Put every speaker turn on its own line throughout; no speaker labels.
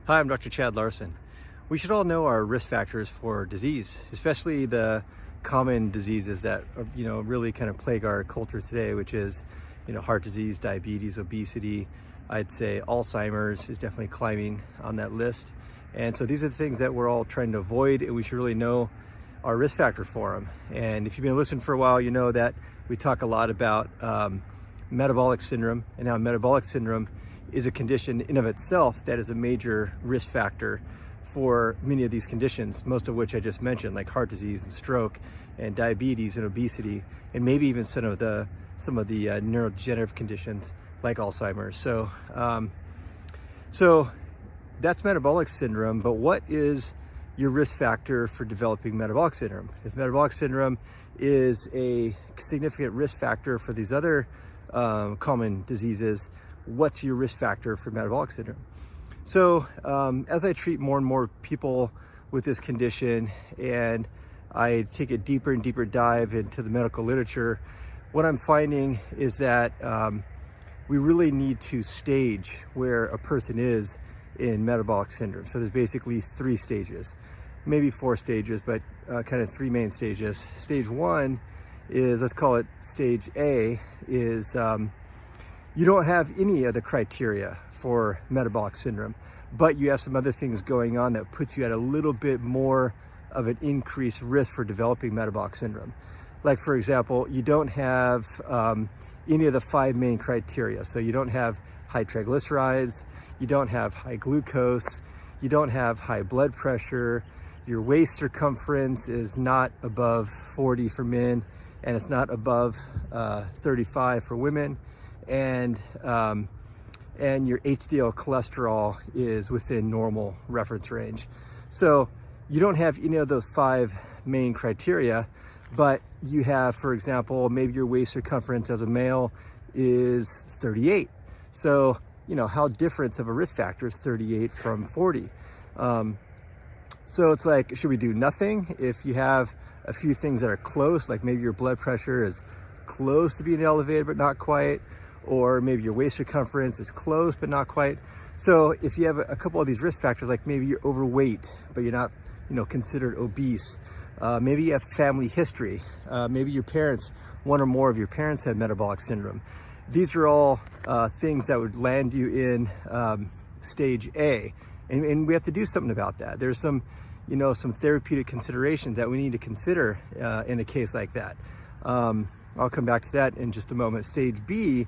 Hi, I'm Dr. Chad Larson. We should all know our risk factors for disease, especially the common diseases that really kind of plague our culture today, which is heart disease, diabetes, obesity. I'd say Alzheimer's is definitely climbing on that list. And so these are the things that we're all trying to avoid, and we should really know our risk factor for them. And if you've been listening for a while, you know that we talk a lot about metabolic syndrome, and how metabolic syndrome is a condition in of itself that is a major risk factor for many of these conditions, most of which I just mentioned, like heart disease and stroke and diabetes and obesity, and maybe even some of the neurodegenerative conditions like Alzheimer's. So that's metabolic syndrome, but what is your risk factor for developing metabolic syndrome? If metabolic syndrome is a significant risk factor for these other common diseases, what's your risk factor for metabolic syndrome? So as I treat more and more people with this condition, and I take a deeper and deeper dive into the medical literature, what I'm finding is that we really need to stage where a person is in metabolic syndrome. So there's basically 3 stages, maybe 4 stages, but kind of 3 main stages. Stage 1 is, let's call it stage A, is you don't have any of the criteria for metabolic syndrome, but you have some other things going on that puts you at a little bit more of an increased risk for developing metabolic syndrome. Like, for example, you don't have any of the 5 main criteria. So you don't have high triglycerides, you don't have high glucose, you don't have high blood pressure, your waist circumference is not above 40 for men, and it's not above 35 for women, and your HDL cholesterol is within normal reference range. So you don't have any of those 5 main criteria, but you have, for example, maybe your waist circumference as a male is 38. So, how different of a risk factor is 38 from 40? So it's like, should we do nothing if you have a few things that are close, like maybe your blood pressure is close to being elevated but not quite, or maybe your waist circumference is close but not quite? So if you have a couple of these risk factors, like maybe you're overweight but you're not considered obese, maybe you have family history, maybe your parents, one or more of your parents had metabolic syndrome. These are all things that would land you in stage A, and we have to do something about that. There's some therapeutic considerations that we need to consider in a case like that. I'll come back to that in just a moment. Stage B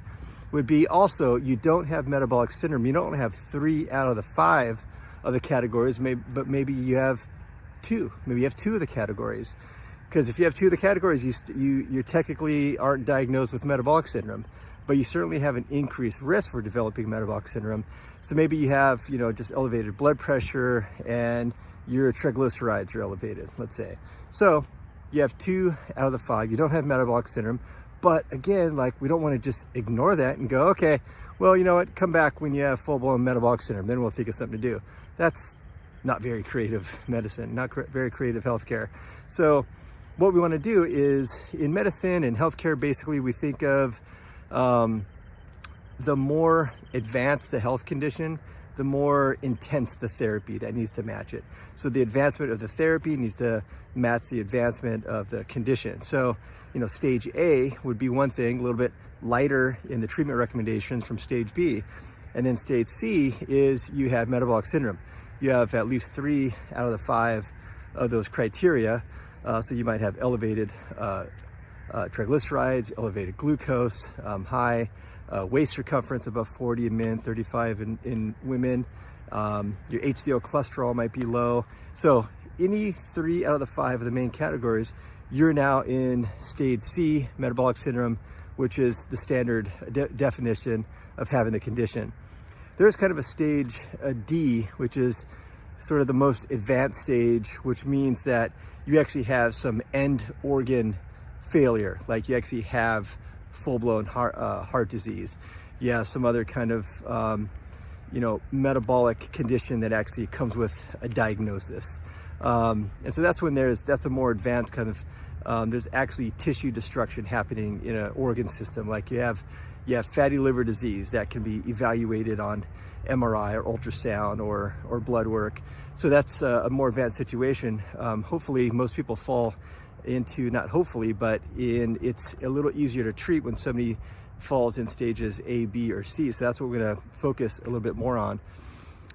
would be also, you don't have metabolic syndrome. You don't have 3 out of the 5 of the categories, but maybe you have 2. Maybe you have 2 of the categories. Because if you have 2 of the categories, you technically aren't diagnosed with metabolic syndrome, but you certainly have an increased risk for developing metabolic syndrome. So maybe you have, just elevated blood pressure and your triglycerides are elevated, let's say. So you have 2 out of the 5. You don't have metabolic syndrome. But again, we don't want to just ignore that and go, okay, well, you know what, come back when you have full-blown metabolic syndrome, then we'll think of something to do. That's not very creative medicine, not very creative healthcare. So what we want to do is, in medicine and healthcare, basically we think of the more advanced the health condition, the more intense the therapy that needs to match it. So the advancement of the therapy needs to match the advancement of the condition. So, stage A would be one thing, a little bit lighter in the treatment recommendations from stage B. And then stage C is you have metabolic syndrome. You have at least 3 out of the 5 of those criteria. So you might have elevated triglycerides, elevated glucose, high waist circumference above 40 in men, 35 in women. Your HDL cholesterol might be low. So any 3 out of the 5 of the main categories, you're now in stage C, metabolic syndrome, which is the standard definition of having the condition. There's kind of a stage D, which is sort of the most advanced stage, which means that you actually have some end organ failure, like you actually have full-blown heart disease. You have some other kind of metabolic condition that actually comes with a diagnosis. And so that's when that's a more advanced kind of, there's actually tissue destruction happening in an organ system. Like you have you have fatty liver disease that can be evaluated on MRI or ultrasound or blood work. So that's a more advanced situation. Hopefully most people fall into, not hopefully, but it's a little easier to treat when somebody falls in stages A, B, or C. So that's what we're gonna focus a little bit more on.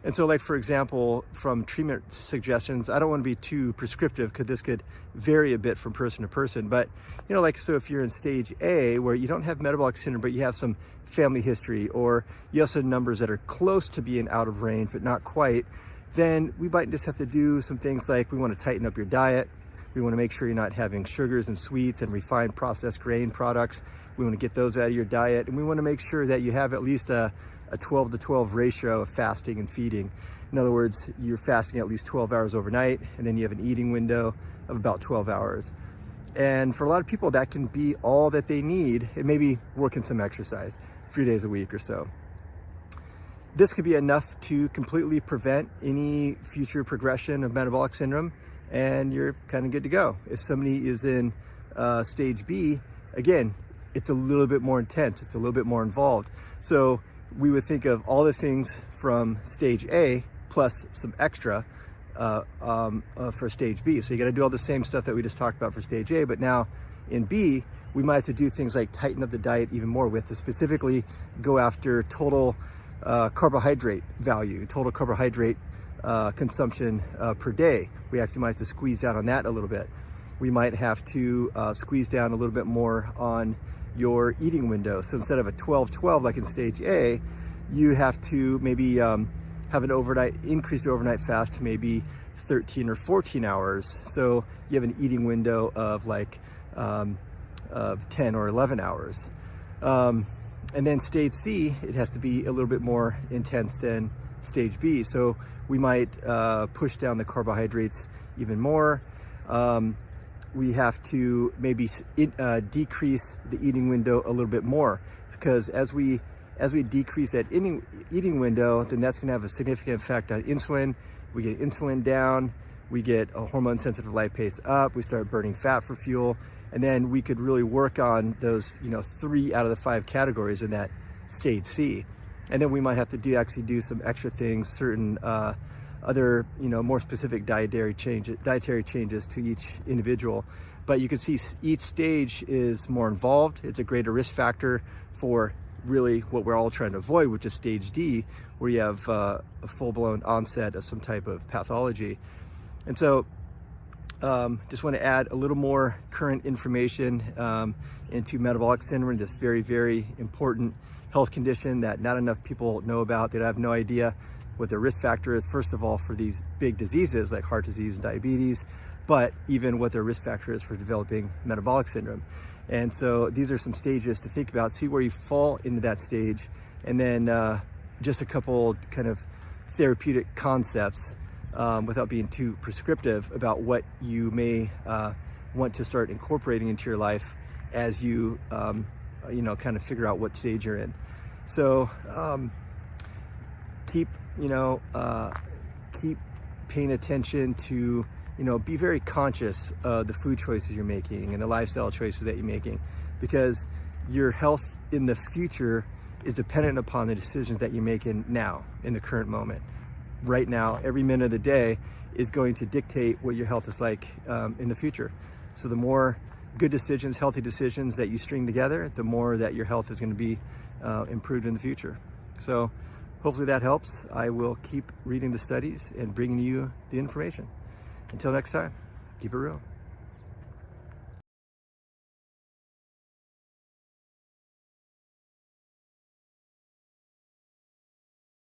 And so, like, for example, from treatment suggestions, I don't want to be too prescriptive because this could vary a bit from person to person. But, you know, like, so if you're in stage A where you don't have metabolic syndrome, but you have some family history, or you have some numbers that are close to being out of range, but not quite, then we might just have to do some things like we want to tighten up your diet. We want to make sure you're not having sugars and sweets and refined processed grain products. We want to get those out of your diet. And we want to make sure that you have at least a 12 to 12 ratio of fasting and feeding. In other words, you're fasting at least 12 hours overnight, and then you have an eating window of about 12 hours. And for a lot of people, that can be all that they need. It may be working some exercise 3 days a week or so. This could be enough to completely prevent any future progression of metabolic syndrome, and you're kind of good to go. If somebody is in stage B, again, it's a little bit more intense. It's a little bit more involved. So we would think of all the things from stage A plus some extra for stage B. So you got to do all the same stuff that we just talked about for stage A, but now in B, we might have to do things like tighten up the diet even more. We have to specifically go after total carbohydrate value, total carbohydrate consumption per day. We actually might have to squeeze down on that a little bit. We might have to squeeze down a little bit more on your eating window. So instead of a 12-12 like in stage A, you have to maybe have an increase the overnight fast to maybe 13 or 14 hours. So you have an eating window of like of 10 or 11 hours. And then stage C, it has to be a little bit more intense than stage B. So we might push down the carbohydrates even more. We have to maybe decrease the eating window a little bit more, because as we decrease that eating window, then that's going to have a significant effect on insulin. We get insulin down, we get a hormone sensitive lipase up, we start burning fat for fuel, and then we could really work on those 3 out of the 5 categories in that stage C. And then we might have to actually do some extra things, certain other more specific dietary changes to each individual. But you can see each stage is more involved. It's a greater risk factor for really what we're all trying to avoid, which is stage D, where you have a full-blown onset of some type of pathology. And so just want to add a little more current information into metabolic syndrome, this very, very important health condition that not enough people know about. They have no idea what the risk factor is, first of all, for these big diseases like heart disease and diabetes, but even what their risk factor is for developing metabolic syndrome. And so these are some stages to think about, see where you fall into that stage, and then just a couple kind of therapeutic concepts without being too prescriptive about what you may want to start incorporating into your life as you kind of figure out what stage you're in. So keep paying attention to, be very conscious of the food choices you're making and the lifestyle choices that you're making, because your health in the future is dependent upon the decisions that you're making now, in the current moment. Right now, every minute of the day is going to dictate what your health is like in the future. So the more good decisions, healthy decisions that you string together, the more that your health is going to be improved in the future. So hopefully that helps. I will keep reading the studies and bringing you the information. Until next time, keep it real.